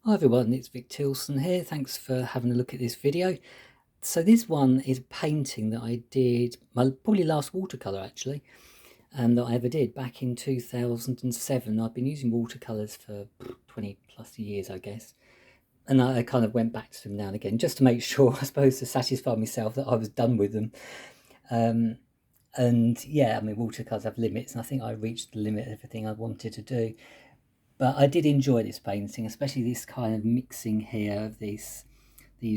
Hi everyone, it's Vic Tilson here. Thanks for having a look at this video. So this one is a painting that I did, my probably last watercolour actually, that I ever did back in 2007. I've been using watercolours for 20 plus years, I guess. And I kind of went back to them now and again just to make sure, I suppose, to satisfy myself that I was done with them. And yeah, I mean, watercolours have limits, and I think I reached the limit of everything I wanted to do. But I did enjoy this painting, especially this kind of mixing here of these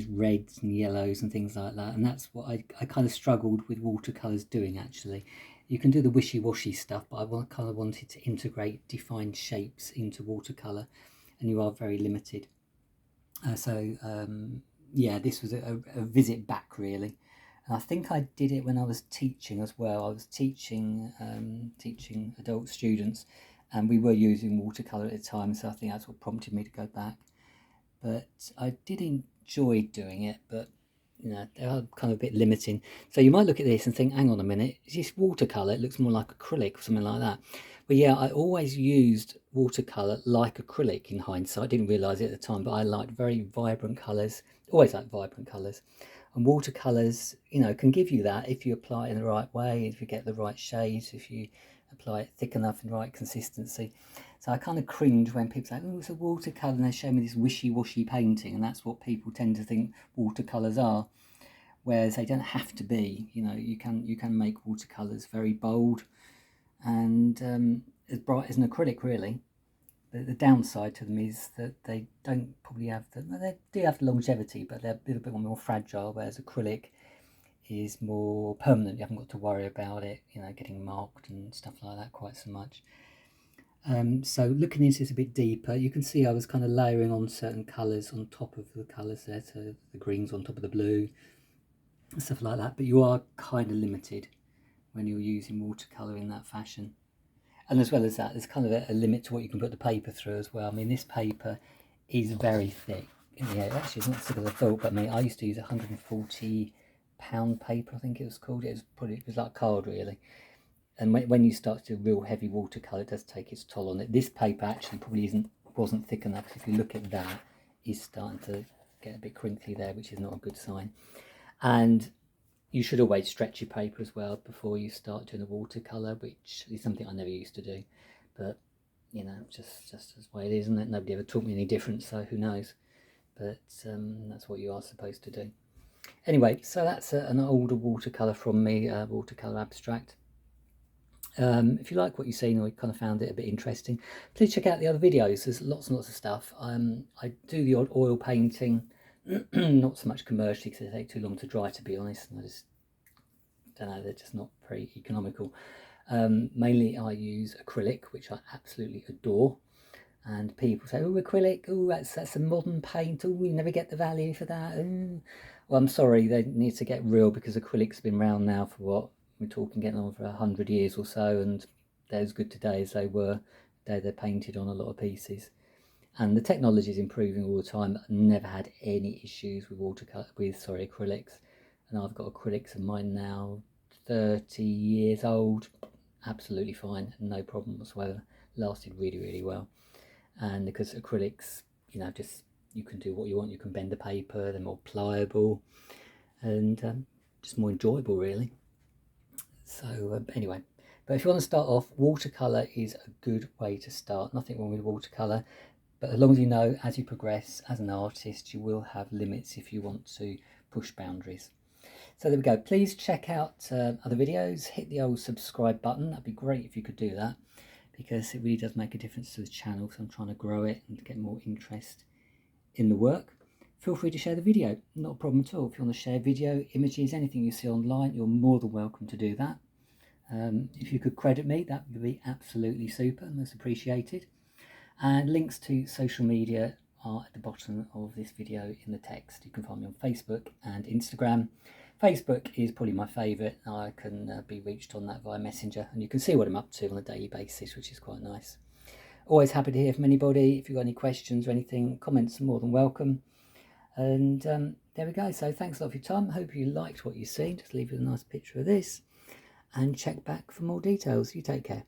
reds and yellows and things like that. And that's what I kind of struggled with watercolours doing, actually. You can do the wishy-washy stuff, but kind of wanted to integrate defined shapes into watercolour, and you are very limited. Yeah, this was a visit back, really. And I think I did it when I was teaching as well. I was teaching adult students, and we were using watercolour at the time, so I think that's what prompted me to go back. But I did enjoy doing it, but you know, they are kind of a bit limiting. So you might look at this and think, hang on a minute, is this watercolour? It looks more like acrylic or something like that. But yeah, I always used watercolour like acrylic in hindsight. I didn't realise it at the time, but I liked very vibrant colours, always like vibrant colours. And watercolours, you know, can give you that if you apply it in the right way, if you get the right shades, if you apply it thick enough and right consistency. So I kind of cringe when people say, oh, it's a watercolour, and they show me this wishy-washy painting, and that's what people tend to think watercolours are. Whereas they don't have to be, you know, you can make watercolours very bold and as bright as an acrylic, really. The downside to them is that they don't probably have they do have the longevity, but they're a little bit more fragile, whereas acrylic is more permanent. You haven't got to worry about it, you know, getting marked and stuff like that quite so much. So looking into this a bit deeper, you can see I was kind of layering on certain colours on top of the colours there, so the greens on top of the blue, and stuff like that. But you are kind of limited when you're using watercolour in that fashion. And as well as that, there's kind of a limit to what you can put the paper through as well. I mean, this paper is very thick. Yeah, actually, it's not as thick as I thought, but I mean, I used to use 140-pound paper, I think it was called. It was like card, really. And when you start to do real heavy watercolour, it does take its toll on it. This paper actually probably wasn't thick enough. If you look at that, it's starting to get a bit crinkly there, which is not a good sign. And you should always stretch your paper as well before you start doing the watercolour, which is something I never used to do. But, you know, just as the way it is, isn't it? Nobody ever taught me any different, so who knows? But that's what you are supposed to do. Anyway, so that's an older watercolour from me, watercolour abstract. If you like what you've seen or you kind of found it a bit interesting, please check out the other videos. There's lots and lots of stuff. I do the odd oil painting, not so much commercially because they take too long to dry, to be honest. And I just don't know, they're just not very economical. Mainly I use acrylic, which I absolutely adore. And people say, oh, acrylic, oh, that's a modern paint, oh, we never get the value for that. Ooh. Well, I'm sorry, they need to get real, because acrylic's been around now for what? We're talking getting on for 100 years or so, and they're as good today as they were. They're painted on a lot of pieces. And the technology is improving all the time. I've never had any issues with acrylics. And I've got acrylics of mine now, 30 years old, absolutely fine, no problem whatsoever. Lasted really, really well. And because acrylics, you know, just you can do what you want. You can bend the paper, they're more pliable, and just more enjoyable, really. So anyway, but if you want to start off, watercolour is a good way to start. Nothing wrong with watercolour, but as long as you know, as you progress as an artist, you will have limits if you want to push boundaries. So there we go. Please check out other videos. Hit the old subscribe button. That'd be great if you could do that, because it really does make a difference to the channel. So I'm trying to grow it and get more interest in the work. Feel free to share the video, not a problem at all. If you want to share video, images, anything you see online, you're more than welcome to do that. If you could credit me, that would be absolutely super, most appreciated. And links to social media are at the bottom of this video in the text. You can find me on Facebook and Instagram. Facebook is probably my favourite. I can be reached on that via Messenger, and you can see what I'm up to on a daily basis, which is quite nice. Always happy to hear from anybody. If you've got any questions or anything, comments are more than welcome. And there we go. So thanks a lot for your time. Hope you liked what you've seen. Just leave you a nice picture of this, and check back for more details. You take care.